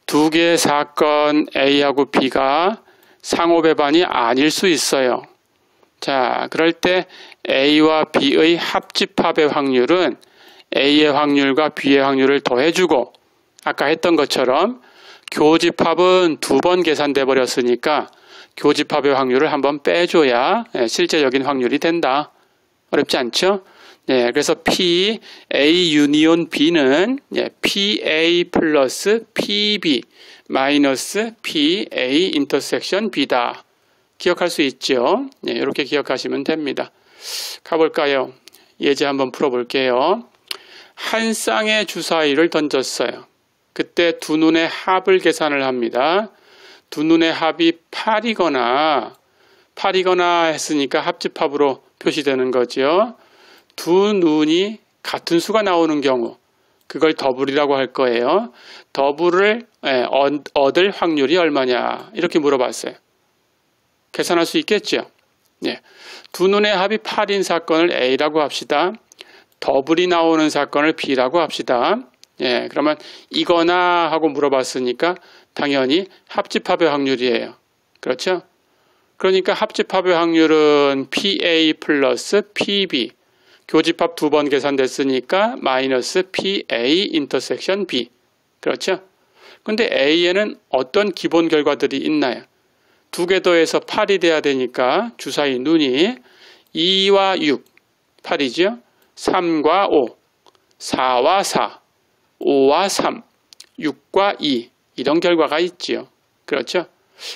두 개의 사건 A하고 B가 상호배반이 아닐 수 있어요. 자, 그럴 때 A와 B의 합집합의 확률은 A의 확률과 B의 확률을 더해주고 아까 했던 것처럼 교집합은 2번 계산돼 버렸으니까 교집합의 확률을 한번 빼줘야 실제적인 확률이 된다. 어렵지 않죠? 네, 그래서 P, A 유니온 B는 PA 플러스 PB 마이너스 PA 인터섹션 B다. 기억할 수 있죠? 네, 이렇게 기억하시면 됩니다. 가볼까요? 예제 한번 풀어볼게요. 한 쌍의 주사위를 던졌어요. 그때 두 눈의 합을 계산을 합니다. 두 눈의 합이 8이거나 했으니까 합집합으로 표시되는 거죠. 두 눈이 같은 수가 나오는 경우 그걸 더블이라고 할 거예요. 더블을 얻을 확률이 얼마냐 이렇게 물어봤어요. 계산할 수 있겠죠. 예. 두 눈의 합이 8인 사건을 A라고 합시다. 더블이 나오는 사건을 B라고 합시다. 예, 그러면 이거나 하고 물어봤으니까 당연히 합집합의 확률이에요. 그렇죠? 그러니까 합집합의 확률은 PA 플러스 PB 교집합 2번 계산됐으니까 마이너스 PA 인터섹션 B. 그렇죠? 근데 A에는 어떤 기본 결과들이 있나요? 2개 더해서 8이 돼야 되니까 주사위 눈이 2와 6, 8이죠? 3과 5, 4와 4, 5와 3, 6과 2 이런 결과가 있지요. 그렇죠?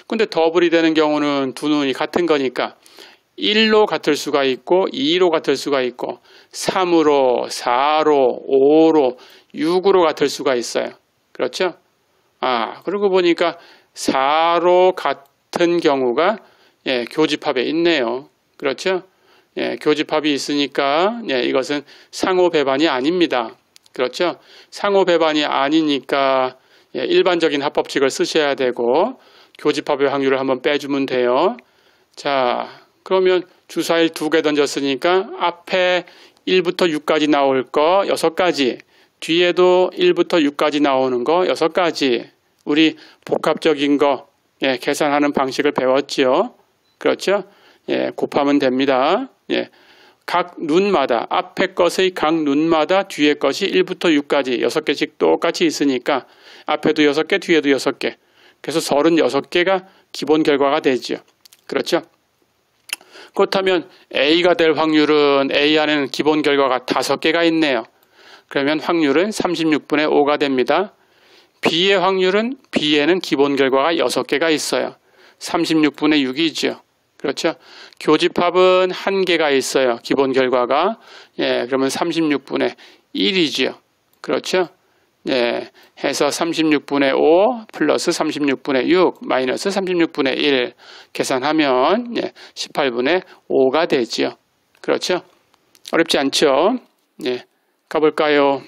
근데 더블이 되는 경우는 두 눈이 같은 거니까 1로 같을 수가 있고 2로 같을 수가 있고 3으로, 4로, 5로, 6으로 같을 수가 있어요. 그렇죠? 그러고 보니까 4로 같은 경우가 교집합에 있네요. 그렇죠? 교집합이 있으니까 이것은 상호 배반이 아닙니다. 그렇죠? 상호 배반이 아니니까 일반적인 합법칙을 쓰셔야 되고 교집합의 확률을 한번 빼주면 돼요. 자, 그러면 주사일 2개 던졌으니까 앞에 1부터 6까지 나올 거 6가지, 뒤에도 1부터 6까지 나오는 거 6가지. 우리 복합적인 거 계산하는 방식을 배웠죠. 그렇죠? 곱하면 됩니다. 각 눈마다 앞에 것의 각 눈마다 뒤에 것이 1부터 6까지 6개씩 똑같이 있으니까 앞에도 6개, 뒤에도 6개. 그래서 36개가 기본 결과가 되죠. 그렇죠? 그렇다면 A가 될 확률은 A 안에는 기본 결과가 5개가 있네요. 그러면 확률은 36분의 5가 됩니다. B의 확률은 B에는 기본 결과가 6개가 있어요. 36분의 6이죠. 그렇죠? 교집합은 1개가 있어요. 기본 결과가. 그러면 36분의 1이죠. 그렇죠? 해서 36분의 5 플러스 36분의 6 마이너스 36분의 1 계산하면 18분의 5가 되죠. 그렇죠? 어렵지 않죠? 가볼까요?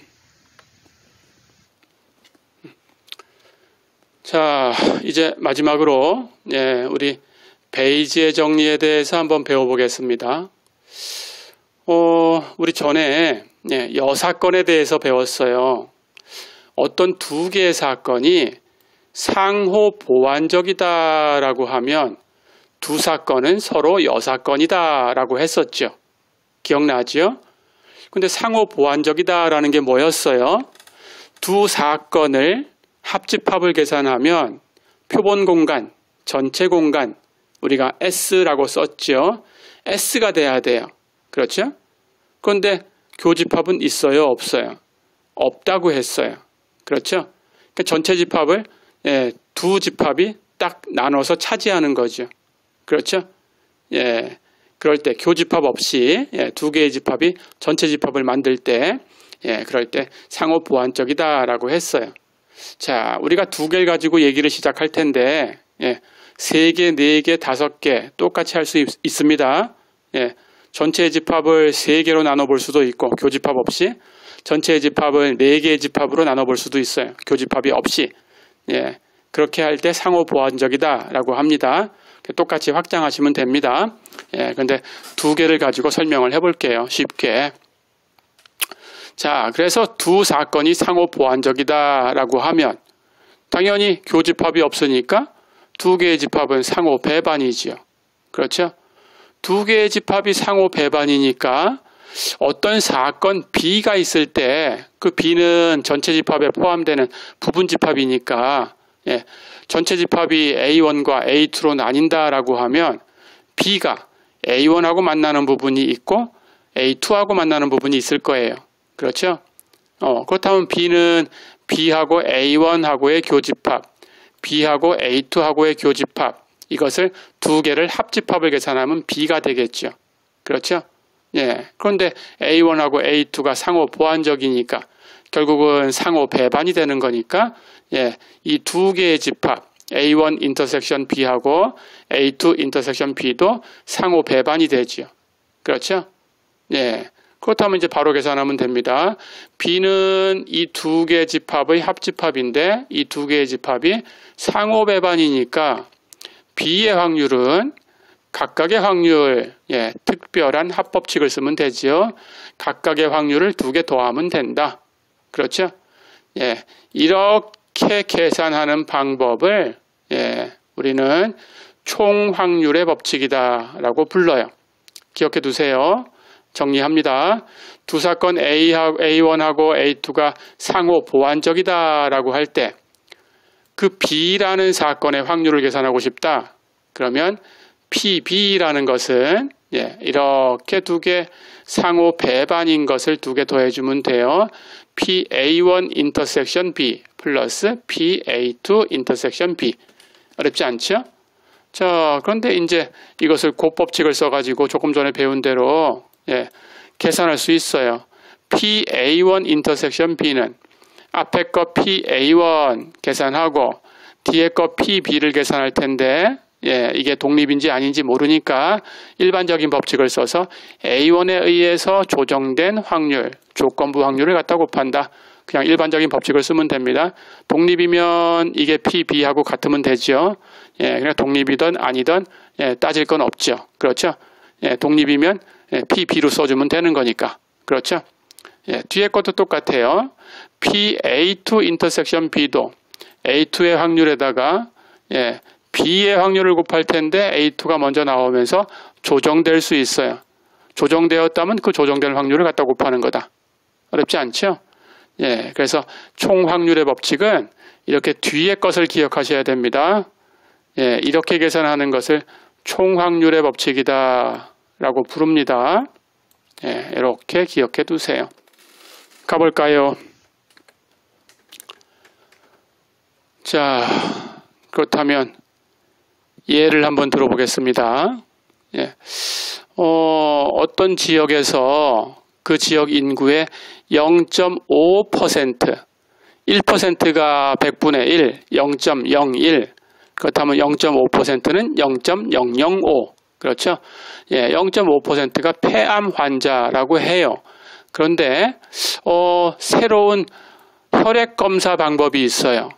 자, 이제 마지막으로 우리 베이지의 정리에 대해서 한번 배워보겠습니다. 우리 전에 여사건에 대해서 배웠어요. 어떤 두 개의 사건이 상호 보완적이다라고 하면 두 사건은 서로 여사건이다라고 했었죠. 기억나죠? 근데 상호 보완적이다라는 게 뭐였어요? 두 사건을 합집합을 계산하면 표본 공간, 전체 공간 우리가 S라고 썼죠. S가 돼야 돼요. 그렇죠? 그런데 교집합은 있어요? 없어요? 없다고 했어요. 그렇죠? 그러니까 전체 집합을 두 집합이 딱 나눠서 차지하는 거죠. 그렇죠? 그럴 때 교집합 없이 두 개의 집합이 전체 집합을 만들 때 그럴 때 상호 보완적이다라고 했어요. 자, 우리가 두 개를 가지고 얘기를 시작할 텐데 3개, 4개, 5개 똑같이 할 수 있습니다. 전체의 집합을 3개로 나눠볼 수도 있고 교집합 없이 전체의 집합을 4개의 집합으로 나눠볼 수도 있어요. 교집합이 없이. 그렇게 할 때 상호 보완적이다 라고 합니다. 똑같이 확장하시면 됩니다. 그런데 두 개를 가지고 설명을 해볼게요. 쉽게. 자, 그래서 두 사건이 상호 보완적이다 라고 하면 당연히 교집합이 없으니까 두 개의 집합은 상호 배반이지요. 그렇죠? 두 개의 집합이 상호 배반이니까 어떤 사건 B가 있을 때 그 B는 전체 집합에 포함되는 부분 집합이니까 전체 집합이 A1과 A2로 나뉜다라고 하면 B가 A1하고 만나는 부분이 있고 A2하고 만나는 부분이 있을 거예요. 그렇죠? 그렇다면 B는 B하고 A1하고의 교집합, B하고 A2하고의 교집합 이것을 두 개를 합집합을 계산하면 B가 되겠죠. 그렇죠? 그런데 A1하고 A2가 상호 보완적이니까 결국은 상호 배반이 되는 거니까 이 두 개의 집합 A1 인터섹션 B하고 A2 인터섹션 B도 상호 배반이 되지요. 그렇죠? 그렇다면 이제 바로 계산하면 됩니다. B는 이 두 개의 집합의 합집합인데 이 두 개의 집합이 상호 배반이니까 B의 확률은 각각의 확률, 특별한 합법칙을 쓰면 되지요. 각각의 확률을 2개 더하면 된다. 그렇죠? 이렇게 계산하는 방법을 우리는 총확률의 법칙이다 라고 불러요. 기억해 두세요. 정리합니다. 두 사건 A1하고 A2가 상호 보완적이다 라고 할 때 그 B라는 사건의 확률을 계산하고 싶다. 그러면 PB라는 것은 예, 이렇게 두 개 상호 배반인 것을 두 개 더해주면 돼요. PA1 인터섹션 B 플러스 PA2 인터섹션 B. 어렵지 않죠? 자, 그런데 이제 이것을 곱법칙을 써가지고 조금 전에 배운 대로 예, 계산할 수 있어요. PA1 인터섹션 B는 앞에 거 PA1 계산하고 뒤에 거 PB를 계산할 텐데 예, 이게 독립인지 아닌지 모르니까 일반적인 법칙을 써서 A1에 의해서 조정된 확률, 조건부 확률을 갖다 곱한다. 그냥 일반적인 법칙을 쓰면 됩니다. 독립이면 이게 PB하고 같으면 되죠. 예, 그냥 독립이든 아니든 예, 따질 건 없죠. 그렇죠? 예, 독립이면 예, PB로 써주면 되는 거니까. 그렇죠? 예, 뒤에 것도 똑같아요. PA2 인터섹션 B도 A2의 확률에다가 예, B의 확률을 곱할 텐데 A2가 먼저 나오면서 조정될 수 있어요. 조정되었다면 그 조정될 확률을 갖다 곱하는 거다. 어렵지 않죠? 예, 그래서 총 확률의 법칙은 이렇게 뒤에 것을 기억하셔야 됩니다. 예, 이렇게 계산하는 것을 총 확률의 법칙이다 라고 부릅니다. 예, 이렇게 기억해 두세요. 가볼까요? 자, 그렇다면 예를 한번 들어보겠습니다. 예. 어떤 지역에서 그 지역 인구의 0.5%, 1%가 100분의 1, 0.01, 그렇다면 0.5%는 0.005, 그렇죠? 예, 0.5%가 폐암 환자라고 해요. 그런데 새로운 혈액 검사 방법이 있어요.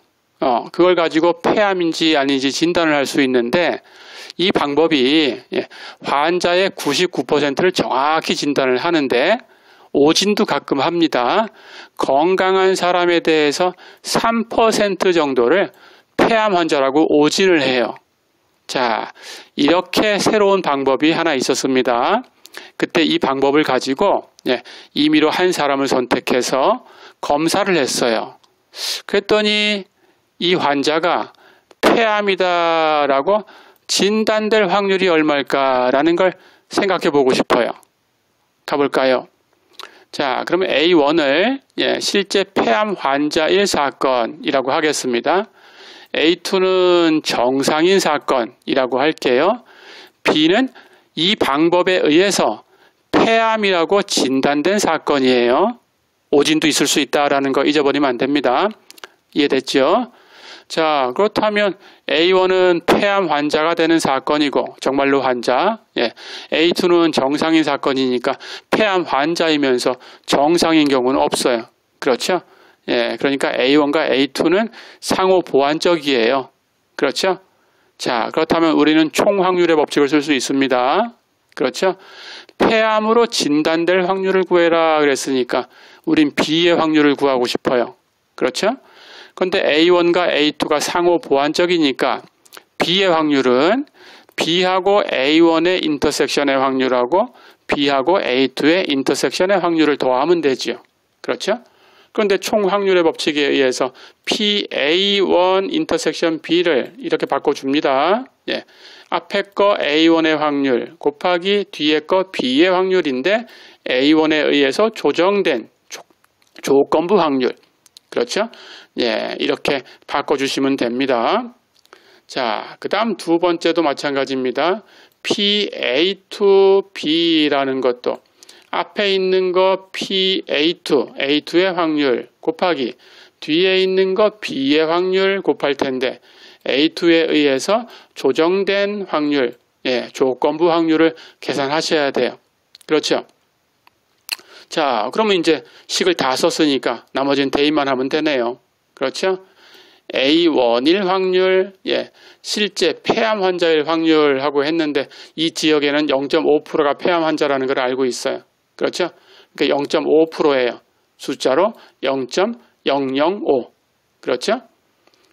그걸 가지고 폐암인지 아닌지 진단을 할 수 있는데 이 방법이 환자의 99%를 정확히 진단을 하는데 오진도 가끔 합니다. 건강한 사람에 대해서 3% 정도를 폐암 환자라고 오진을 해요. 자, 이렇게 새로운 방법이 하나 있었습니다. 그때 이 방법을 가지고 임의로 한 사람을 선택해서 검사를 했어요. 그랬더니 이 환자가 폐암이다라고 진단될 확률이 얼마일까라는 걸 생각해 보고 싶어요. 가볼까요? 자, 그러면 A1을 실제 폐암 환자일 사건이라고 하겠습니다. A2는 정상인 사건이라고 할게요. B는 이 방법에 의해서 폐암이라고 진단된 사건이에요. 오진도 있을 수 있다라는 거 잊어버리면 안 됩니다. 이해됐죠? 자, 그렇다면 A1은 폐암 환자가 되는 사건이고 정말로 환자, A2는 정상인 사건이니까 폐암 환자이면서 정상인 경우는 없어요. 그렇죠? 그러니까 A1과 A2는 상호 보완적이에요. 그렇죠? 자, 그렇다면 우리는 총 확률의 법칙을 쓸 수 있습니다. 그렇죠? 폐암으로 진단될 확률을 구해라 그랬으니까 우린 B의 확률을 구하고 싶어요. 그렇죠? 그런데 A1과 A2가 상호 보완적이니까 B의 확률은 B하고 A1의 인터섹션의 확률하고 B하고 A2의 인터섹션의 확률을 더하면 되죠. 그렇죠? 그런데 총 확률의 법칙에 의해서 PA1 인터섹션 B를 이렇게 바꿔줍니다. 앞에 거 A1의 확률 곱하기 뒤에 거 B의 확률인데 A1에 의해서 조정된 조건부 확률. 그렇죠? 이렇게 바꿔주시면 됩니다. 자, 그 다음 두 번째도 마찬가지입니다. PA2B라는 것도 앞에 있는 거 PA2, A2의 확률 곱하기 뒤에 있는 거 B의 확률 곱할 텐데 A2에 의해서 조정된 확률, 조건부 확률을 계산하셔야 돼요. 그렇죠? 자, 그러면 이제 식을 다 썼으니까 나머지는 대입만 하면 되네요. 그렇죠? A1일 확률, 실제 폐암 환자일 확률하고 했는데 이 지역에는 0.5%가 폐암 환자라는 걸 알고 있어요. 그렇죠? 그러니까 0.5%예요. 숫자로 0.005. 그렇죠?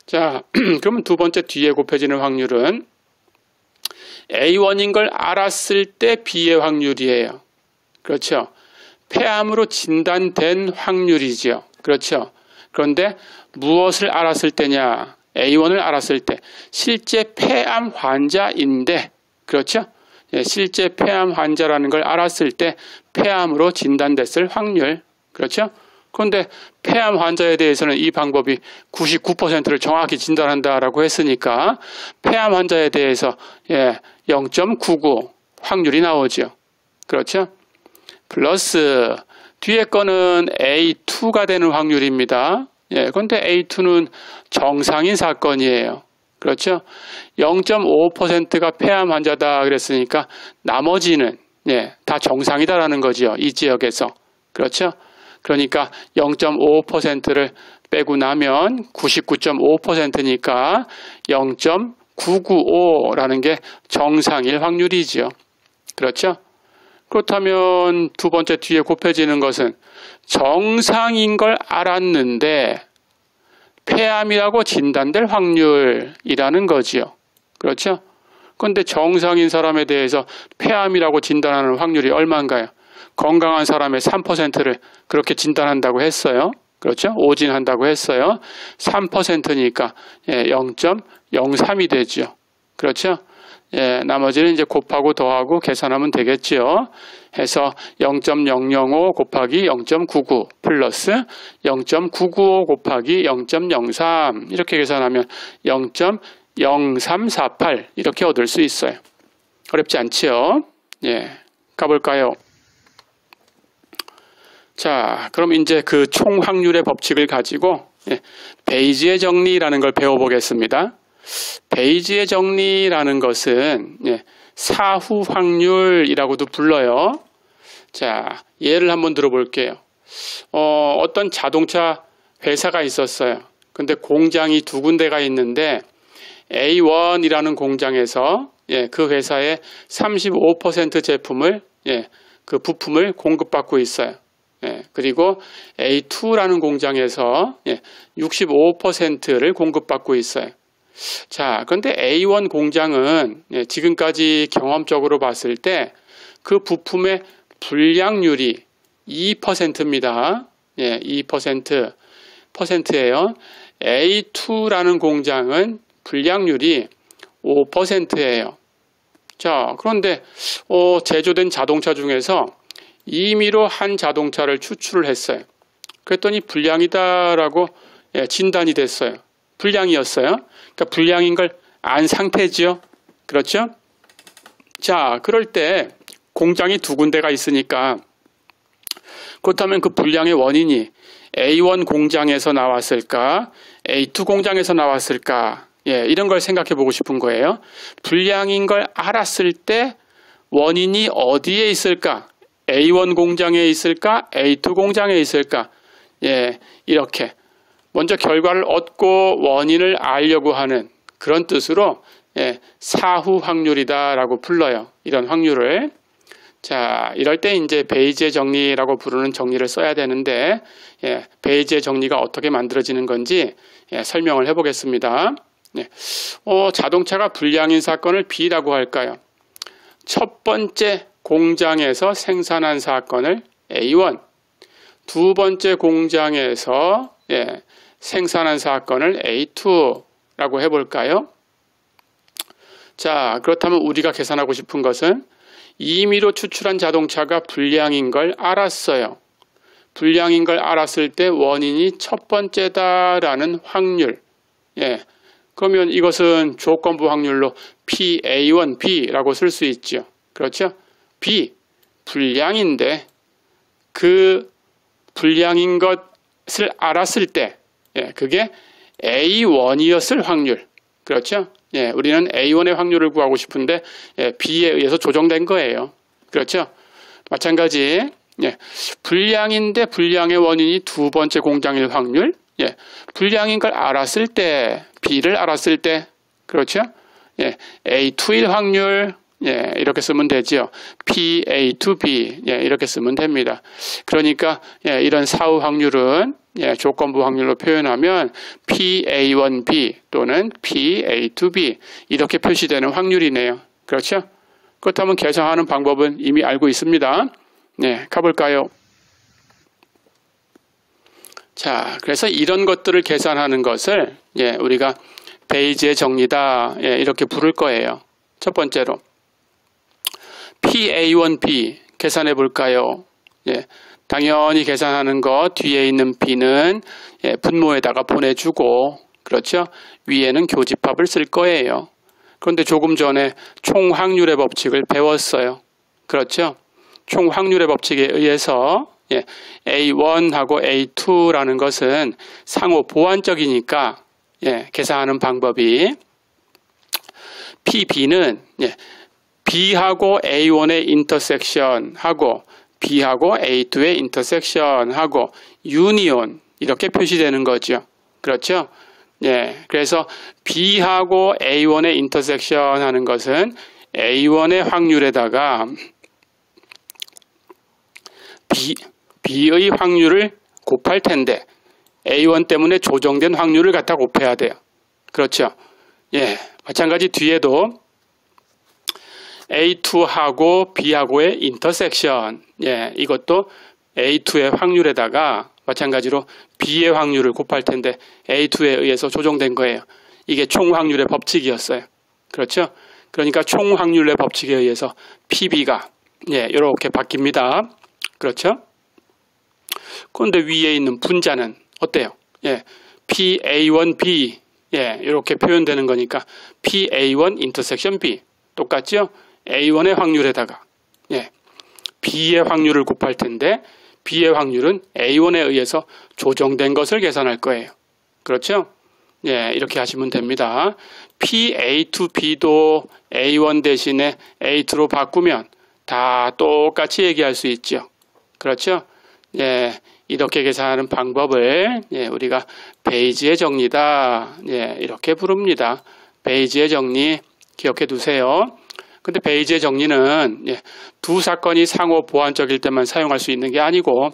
자, 그러면 두 번째 뒤에 곱해지는 확률은 A1인 걸 알았을 때 B의 확률이에요. 그렇죠? 폐암으로 진단된 확률이죠. 그렇죠? 그런데 무엇을 알았을 때냐? A1을 알았을 때 실제 폐암 환자인데, 그렇죠? 실제 폐암 환자라는 걸 알았을 때 폐암으로 진단됐을 확률. 그렇죠? 그런데 폐암 환자에 대해서는 이 방법이 99%를 정확히 진단한다라고 했으니까 폐암 환자에 대해서 0.99 확률이 나오죠. 그렇죠? 플러스 뒤에 거는 A2가 되는 확률입니다. 그런데 A2는 정상인 사건이에요. 그렇죠? 0.5%가 폐암 환자다 그랬으니까 나머지는 다 정상이다라는 거죠. 이 지역에서. 그렇죠? 그러니까 0.5%를 빼고 나면 99.5%니까 0.995라는 게 정상일 확률이죠. 그렇죠? 그렇다면 두 번째 뒤에 곱해지는 것은 정상인 걸 알았는데 폐암이라고 진단될 확률이라는 거지요. 그렇죠? 그런데 정상인 사람에 대해서 폐암이라고 진단하는 확률이 얼마인가요? 건강한 사람의 3%를 그렇게 진단한다고 했어요. 그렇죠? 오진한다고 했어요. 3%니까 0.03이 되죠. 그렇죠? 나머지는 이제 곱하고 더하고 계산하면 되겠죠. 해서 0.005 곱하기 0.99 플러스 0.995 곱하기 0.03 이렇게 계산하면 0.0348 이렇게 얻을 수 있어요. 어렵지 않지요? 가볼까요? 자, 그럼 이제 그 총 확률의 법칙을 가지고 베이지의 정리라는 걸 배워보겠습니다. 베이지의 정리라는 것은 사후 확률이라고도 불러요. 자, 예를 한번 들어볼게요. 어떤 자동차 회사가 있었어요. 근데 공장이 두 군데가 있는데 A1이라는 공장에서 그 회사의 35% 제품을 그 부품을 공급받고 있어요. 그리고 A2라는 공장에서 65%를 공급받고 있어요. 자, 그런데 A1 공장은 지금까지 경험적으로 봤을 때 그 부품의 불량률이 2%입니다. 2%예요. A2라는 공장은 불량률이 5%예요. 자, 그런데 제조된 자동차 중에서 임의로 한 자동차를 추출을 했어요. 그랬더니 불량이다라고 진단이 됐어요. 불량이었어요. 그러니까 불량인 걸 안 상태지요. 그렇죠? 자, 그럴 때 공장이 두 군데가 있으니까 그렇다면 그 불량의 원인이 A1 공장에서 나왔을까? A2 공장에서 나왔을까? 이런 걸 생각해 보고 싶은 거예요. 불량인 걸 알았을 때 원인이 어디에 있을까? A1 공장에 있을까? A2 공장에 있을까? 이렇게 먼저 결과를 얻고 원인을 알려고 하는 그런 뜻으로 사후 확률이다라고 불러요. 이런 확률을. 자, 이럴 때 이제 베이지의 정리라고 부르는 정리를 써야 되는데 베이지의 정리가 어떻게 만들어지는 건지 설명을 해보겠습니다. 자동차가 불량인 사건을 B라고 할까요? 첫 번째 공장에서 생산한 사건을 A1, 두 번째 공장에서 생산한 사건을 A2라고 해볼까요? 자, 그렇다면 우리가 계산하고 싶은 것은 임의로 추출한 자동차가 불량인 걸 알았어요. 불량인 걸 알았을 때 원인이 첫 번째다라는 확률. 그러면 이것은 조건부 확률로 PA1B라고 쓸 수 있죠. 그렇죠? B, 불량인데 그 불량인 것을 알았을 때 그게 A1이었을 확률. 그렇죠? 우리는 A1의 확률을 구하고 싶은데 B에 의해서 조정된 거예요. 그렇죠? 마찬가지 불량인데 불량의 원인이 두 번째 공장일 확률. 불량인 걸 알았을 때 B를 알았을 때 그렇죠? A2일 확률 이렇게 쓰면 되죠. PA2B 이렇게 쓰면 됩니다. 그러니까 이런 사후 확률은 조건부 확률로 표현하면 PA1B 또는 PA2B 이렇게 표시되는 확률이네요. 그렇죠? 그렇다면 계산하는 방법은 이미 알고 있습니다. 가볼까요? 자, 그래서 이런 것들을 계산하는 것을 우리가 베이지의 정리다 이렇게 부를 거예요. 첫 번째로 PA1B 계산해 볼까요? 예, 당연히 계산하는 거 뒤에 있는 B는 분모에다가 보내주고, 그렇죠? 위에는 교집합을 쓸 거예요. 그런데 조금 전에 총확률의 법칙을 배웠어요. 그렇죠? 총확률의 법칙에 의해서 A1하고 A2라는 것은 상호 보완적이니까 계산하는 방법이 PB는 B하고 A1의 인터섹션하고 B하고 A2의 인터섹션하고 유니온 이렇게 표시되는 거죠. 그렇죠? 그래서 B하고 A1의 인터섹션 하는 것은 A1의 확률에다가 B의 확률을 곱할 텐데 A1 때문에 조정된 확률을 갖다 곱해야 돼요. 그렇죠? 마찬가지 뒤에도 A2하고 B하고의 인터섹션, 이것도 A2의 확률에다가 마찬가지로 B의 확률을 곱할 텐데 A2에 의해서 조정된 거예요. 이게 총확률의 법칙이었어요. 그렇죠? 그러니까 총확률의 법칙에 의해서 PB가 이렇게 바뀝니다. 그렇죠? 그런데 위에 있는 분자는 어때요? PA1B 이렇게 표현되는 거니까 PA1 인터섹션 B 똑같죠? A1의 확률에다가 B의 확률을 곱할 텐데 B의 확률은 A1에 의해서 조정된 것을 계산할 거예요. 그렇죠? 이렇게 하시면 됩니다. PA2B도 A1 대신에 A2로 바꾸면 다 똑같이 얘기할 수 있죠. 그렇죠? 이렇게 계산하는 방법을 우리가 베이지의 정리다 이렇게 부릅니다. 베이지의 정리 기억해 두세요. 근데 베이지의 정리는 두 사건이 상호 보완적일 때만 사용할 수 있는 게 아니고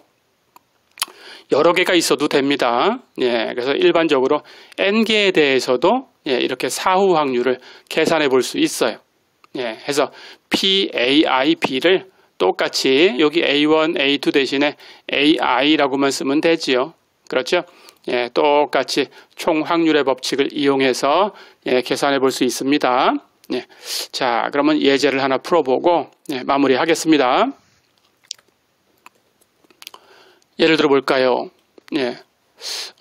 여러 개가 있어도 됩니다. 그래서 일반적으로 n개에 대해서도 이렇게 사후 확률을 계산해 볼 수 있어요. 해서 PAIB를 똑같이 여기 A1, A2 대신에 AI라고만 쓰면 되지요. 그렇죠? 똑같이 총확률의 법칙을 이용해서 계산해 볼 수 있습니다. 자, 그러면 예제를 하나 풀어보고 마무리하겠습니다. 예를 들어 볼까요?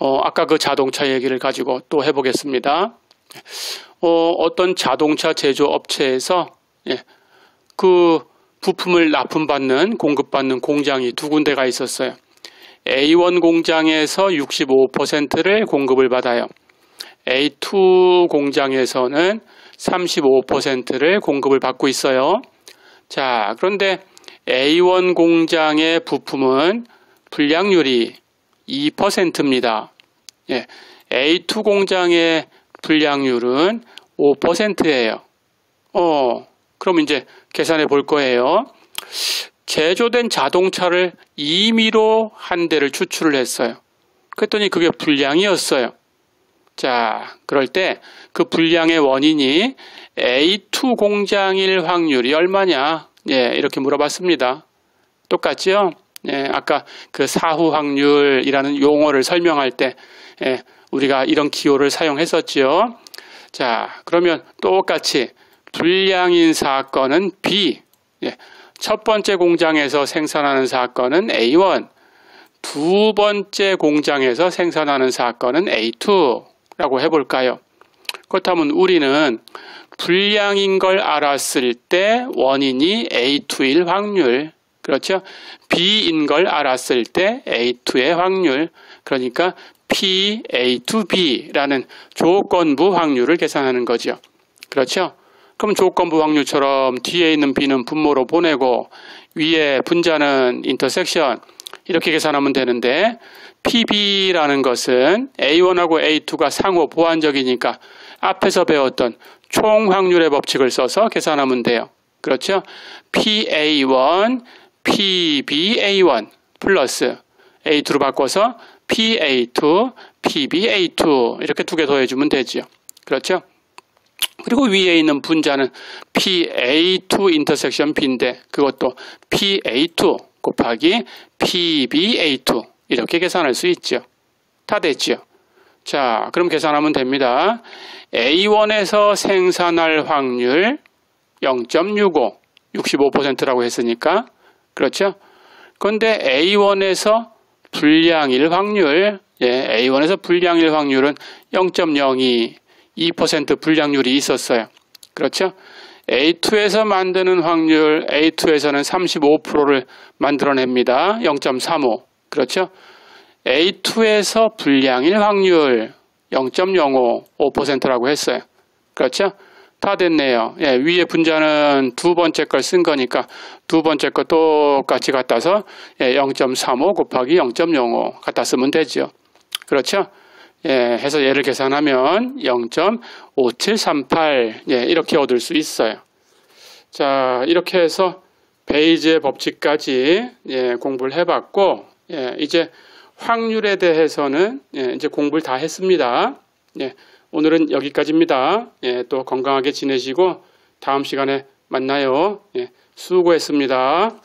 아까 그 자동차 얘기를 가지고 또 해보겠습니다. 어떤 자동차 제조업체에서 그 부품을 납품받는, 공급받는 공장이 두 군데가 있었어요. A1 공장에서 65%를 공급을 받아요. A2 공장에서는 35%를 공급을 받고 있어요. 자, 그런데 A1 공장의 부품은 불량률이 2%입니다. A2 공장의 불량률은 5%예요. 그럼 이제 계산해 볼 거예요. 제조된 자동차를 임의로 한 대를 추출을 했어요. 그랬더니 그게 불량이었어요. 자, 그럴 때 그 불량의 원인이 A2 공장일 확률이 얼마냐? 이렇게 물어봤습니다. 똑같죠? 아까 그 사후 확률이라는 용어를 설명할 때 우리가 이런 기호를 사용했었죠. 자, 그러면 똑같이 불량인 사건은 B, 첫 번째 공장에서 생산하는 사건은 A1, 두 번째 공장에서 생산하는 사건은 A2라고 해볼까요? 그렇다면 우리는 불량인 걸 알았을 때 원인이 A2일 확률, 그렇죠? B인 걸 알았을 때 A2의 확률, 그러니까 PA2B라는 조건부 확률을 계산하는 거죠. 그렇죠? 그럼 조건부 확률처럼 뒤에 있는 B는 분모로 보내고 위에 분자는 인터섹션 이렇게 계산하면 되는데 PB라는 것은 A1하고 A2가 상호 보완적이니까 앞에서 배웠던 총확률의 법칙을 써서 계산하면 돼요. 그렇죠? PA1, PBA1 플러스 A2로 바꿔서 PA2, PBA2 이렇게 두 개 더해주면 되죠. 그렇죠? 그리고 위에 있는 분자는 PA2 인터섹션 B인데 그것도 PA2 곱하기 PBA2 이렇게 계산할 수 있죠. 다 됐죠. 자, 그럼 계산하면 됩니다. A1에서 생산할 확률 0.65 65%라고 했으니까. 그렇죠? 그런데 A1에서 불량일 확률, A1에서 불량일 확률은 0.02, 2% 불량률이 있었어요. 그렇죠? A2에서 만드는 확률, A2에서는 35%를 만들어냅니다. 0.35. 그렇죠? A2에서 불량일 확률 0.05, 5%라고 했어요. 그렇죠? 다 됐네요. 위에 분자는 두 번째 걸 쓴 거니까 두 번째 거 똑같이 갖다서 0.35 곱하기 0.05 갖다 쓰면 되죠. 그렇죠? 해서 얘를 계산하면 0.5738 이렇게 얻을 수 있어요. 자, 이렇게 해서 베이지의 법칙까지 공부를 해봤고, 이제 확률에 대해서는 이제 공부를 다 했습니다. 오늘은 여기까지입니다. 또 건강하게 지내시고 다음 시간에 만나요. 수고했습니다.